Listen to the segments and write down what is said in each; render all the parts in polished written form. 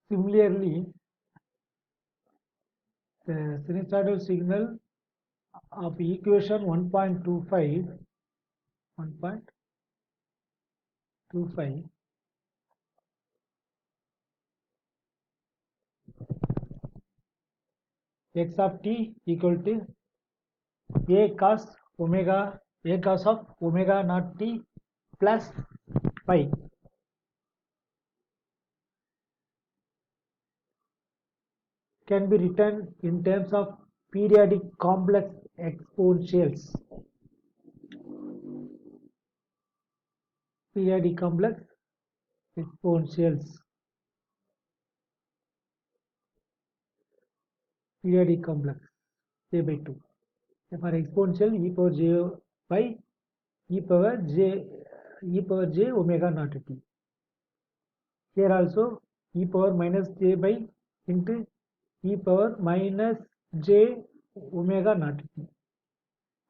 Similarly, the sinusoidal signal of equation 1.25 x of t equal to a cos of omega naught t plus pi can be written in terms of periodic complex exponentials. Periodic complex exponentials. Periodic complex j by 2. For exponential e power j by e power j omega naught t. Here also e power minus j by into e power minus j omega naught t.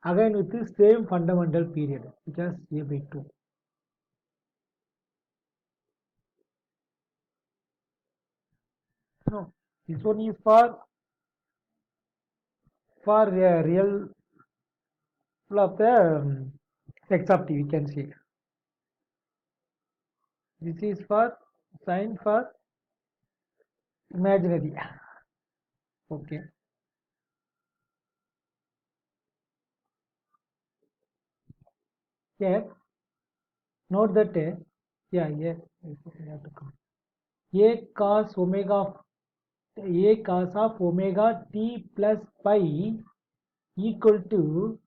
Again with the same fundamental period, because a by 2. No, this one is for real of the x of t, we can see. This is for sign for imaginary. Okay. Here, note that yeah, we have to come. A cos of omega t plus pi equal to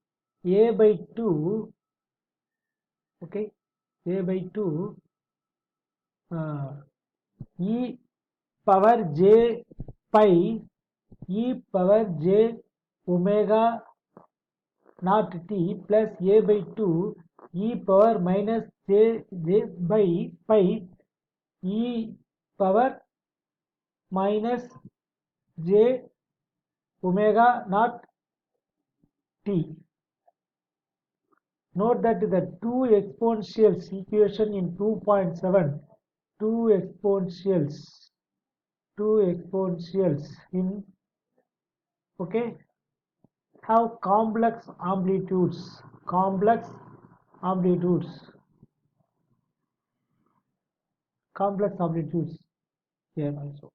a by 2. Okay, a by 2 e power j pi e power j omega naught t plus a by 2 e power minus j by pi e power minus j omega naught t. Note that the two exponentials equation in 2.7, two exponentials in, okay, have complex amplitudes here also.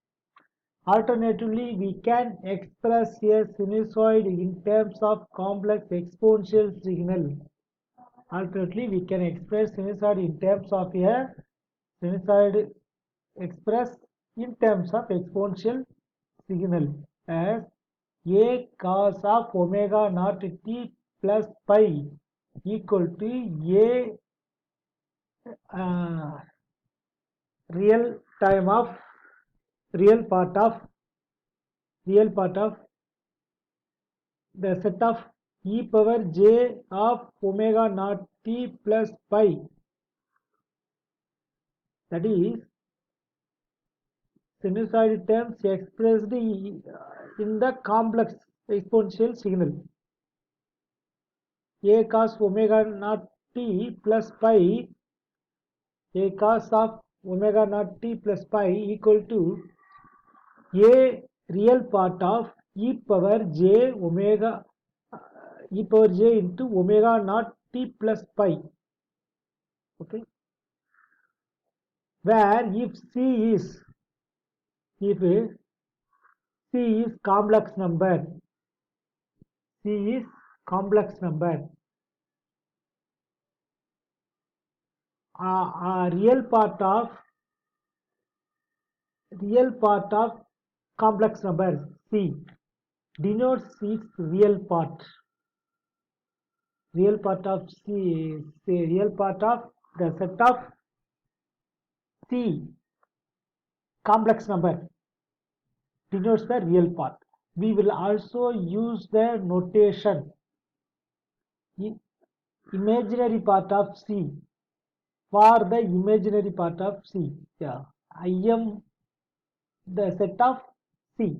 Alternatively, we can express a sinusoid in terms of complex exponential signal. Alternatively, we can express sinusoid in terms of a sinusoid expressed in terms of exponential signal as a cos of omega naught t plus pi equal to a real part of the set of e power j of omega naught t plus pi, that is sinusoid terms expressed in the complex exponential signal. A cos omega naught t plus pi, a cos of omega naught t plus pi equal to a real part of e power j into omega naught t plus pi. Okay, where if c is complex number, real part of complex number c denotes its real part of c is the real part of the set of c complex number denotes the real part. We will also use the notation imaginary part of c for the imaginary part of c. Yeah, I am the set of c.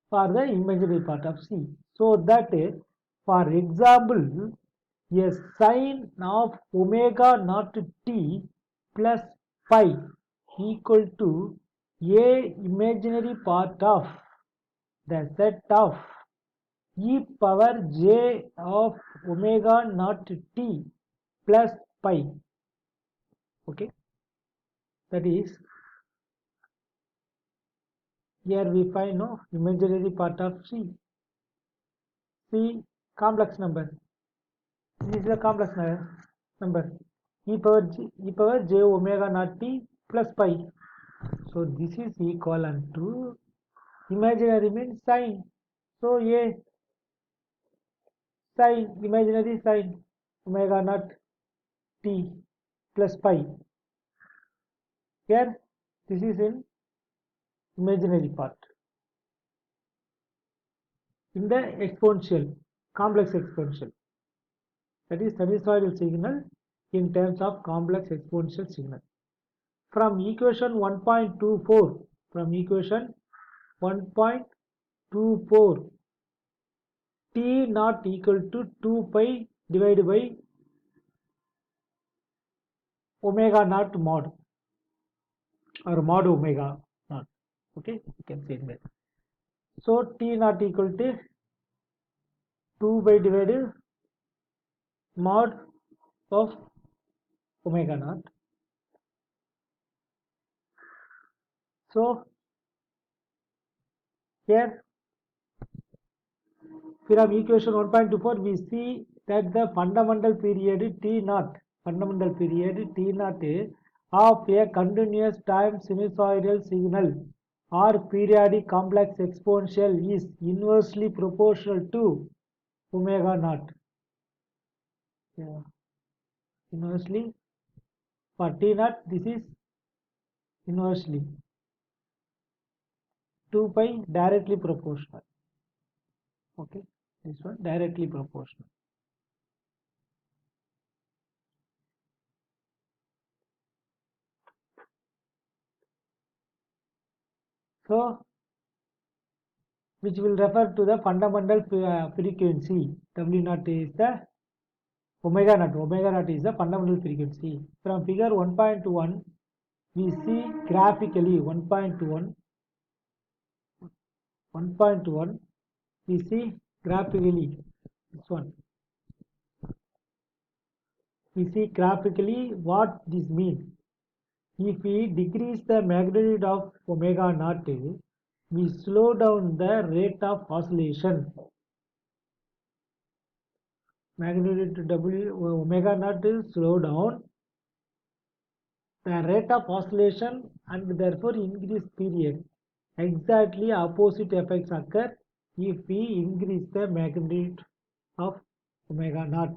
For the imaginary part of c. So that, for example, a sine of omega naught t plus pi equal to a imaginary part of the set of e power j of omega naught t plus pi. Okay, that is, here we find no imaginary part of c complex number. This is a complex number e power j omega naught t plus pi. So this is equivalent to imaginary means sine. So a sine imaginary sine omega naught t plus pi. Here this is in imaginary part. In the exponential complex exponential, that is sinusoidal signal in terms of complex exponential signal. From equation 1.24, from equation 1.24, t not equal to 2 pi divided by omega naught mod or mod omega naught. Okay, you can say that. So t not equal to 2 by divided mod of omega naught. So here from equation 1.24 we see that the fundamental period t naught of a continuous time sinusoidal signal or periodic complex exponential is inversely proportional to omega naught. Yeah. Inversely for t naught this is inversely 2 pi directly proportional. Okay, this one directly proportional. So which will refer to the fundamental frequency. W naught is the omega naught. Omega naught is the fundamental frequency. From figure 1.1, we see graphically 1.1, we see graphically this one. We see graphically what this means. If we decrease the magnitude of omega naught, we slow down the rate of oscillation. Magnitude W omega naught is slow down the rate of oscillation and therefore increase period. Exactly opposite effects occur if we increase the magnitude of omega naught.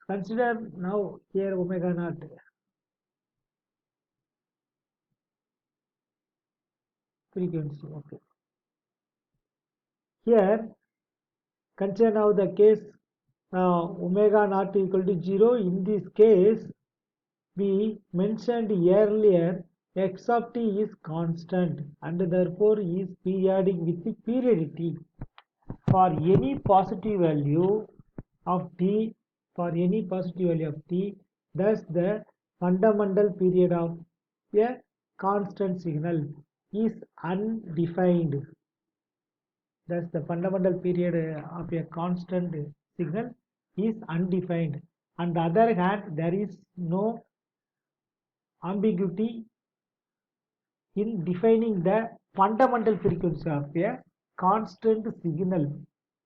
Consider now here omega naught. Frequency. Okay. Here consider now the case omega naught equal to 0. In this case we mentioned earlier x of t is constant and therefore is periodic with the period t. For any positive value of t, thus the fundamental period of a constant signal is undefined. Thus the fundamental period of a constant signal is undefined. On the other hand, there is no ambiguity in defining the fundamental frequency of a constant signal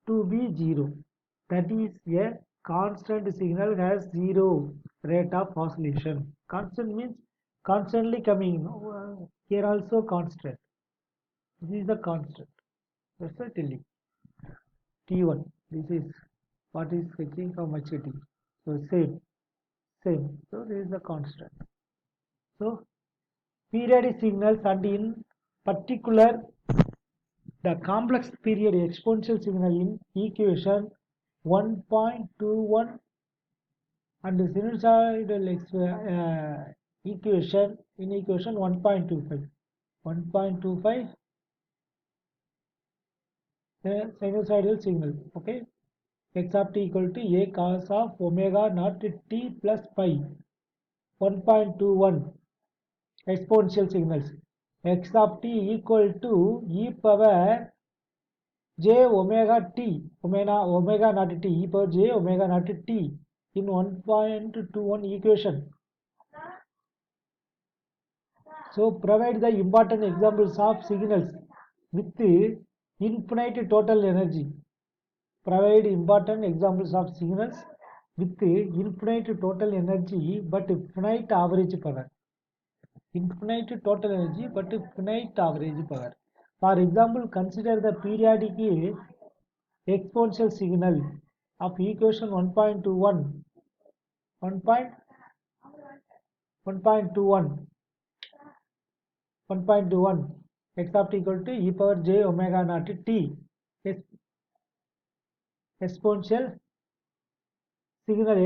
to be 0. That is, a constant signal has 0 rate of oscillation. Constant means constantly coming. Here also constant. This is the constant. That's what telling. T1. This is what is fetching how much it is. So same. So this is the constant. So periodic signals and in particular the complex period exponential signal in equation 1.21 and the sinusoidal equation in equation 1.25. 1.25 the sinusoidal signal. Okay, x of t equal to a cos of omega naught t plus pi. 1.21 exponential signals. X of t equal to e power j omega t, omega naught t, e power j omega naught t in 1.21 equation. So provide the important examples of signals with infinite total energy. Provide important examples of signals with infinite total energy but finite average power. Infinite total energy but finite average power. For example, consider the periodic exponential signal of equation 1.21. 1.21 x of t equal to e power j omega naught t exponential signal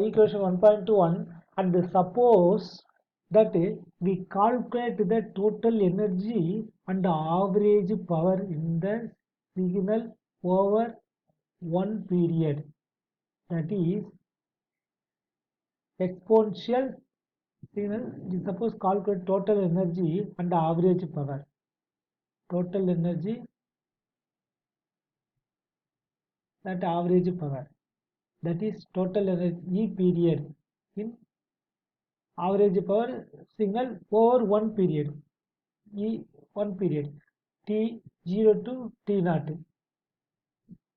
equation 1.21, and suppose that we calculate the total energy and average power in the signal over one period, that is exponential signal. Suppose calculate total energy and average power. Total energy and average power, that is total energy E period in average power signal over one period, E one period, t 0 to t naught,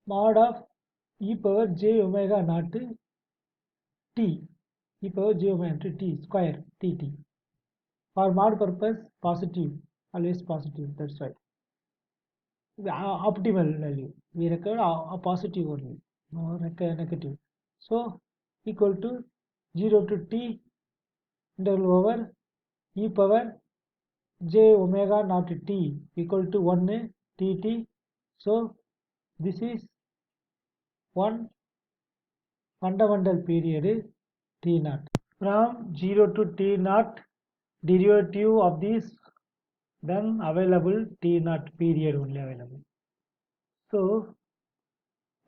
mod of e power j omega naught t, e power j omega naught t square tt. For mod purpose, positive, always positive, that's right. The optimal value, we record a positive only, no negative. So equal to 0 to t integral over e power j omega naught t equal to 1 tt. So this is one fundamental period t naught. From 0 to t naught, derivative of this, then available t naught period only available. So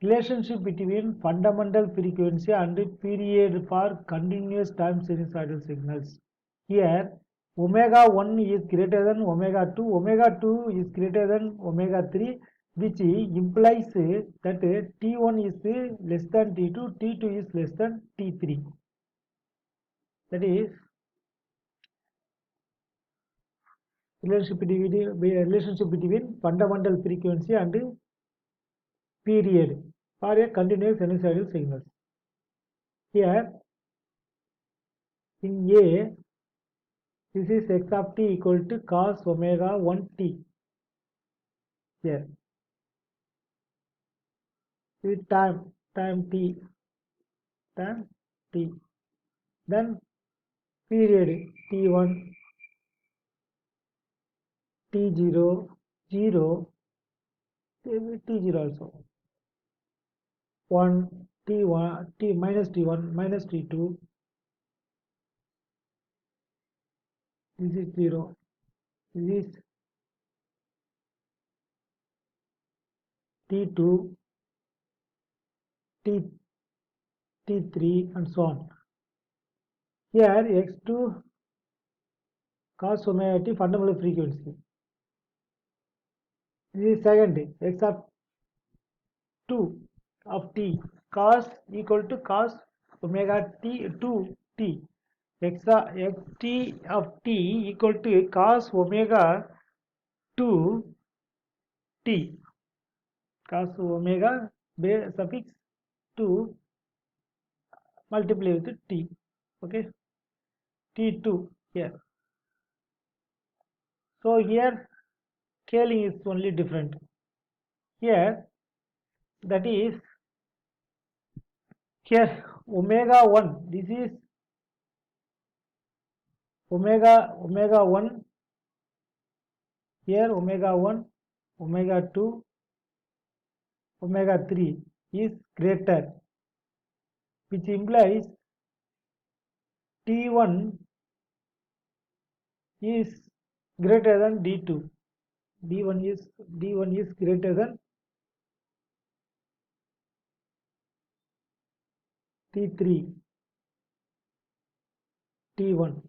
relationship between fundamental frequency and period for continuous time sinusoidal signals. Here omega 1 is greater than omega 2, omega 2 is greater than omega 3, which implies that T1 is less than T2, T2 is less than T3. That is relationship between fundamental frequency and period for a continuous sinusoidal signals. Here in A, this is x of t equal to cos omega 1 t. Here with time t, then period t1, t0, 0, t0 also, 1, t1, t minus t1, minus t2, this is 0, this is t2, t, t3 and so on. Here x2 cos omega t fundamental frequency. This is second x of 2 of t cos equal to cos omega t 2 t, xt of t equal to cos omega 2 t, cos omega suffix 2 multiply with t, okay, t2 here. So here scaling is only different. Here that is here omega 1, this is omega 1, here omega 1, omega 2, omega 3 is greater, which implies T1 is greater than D2. D1 is greater than T3, T1.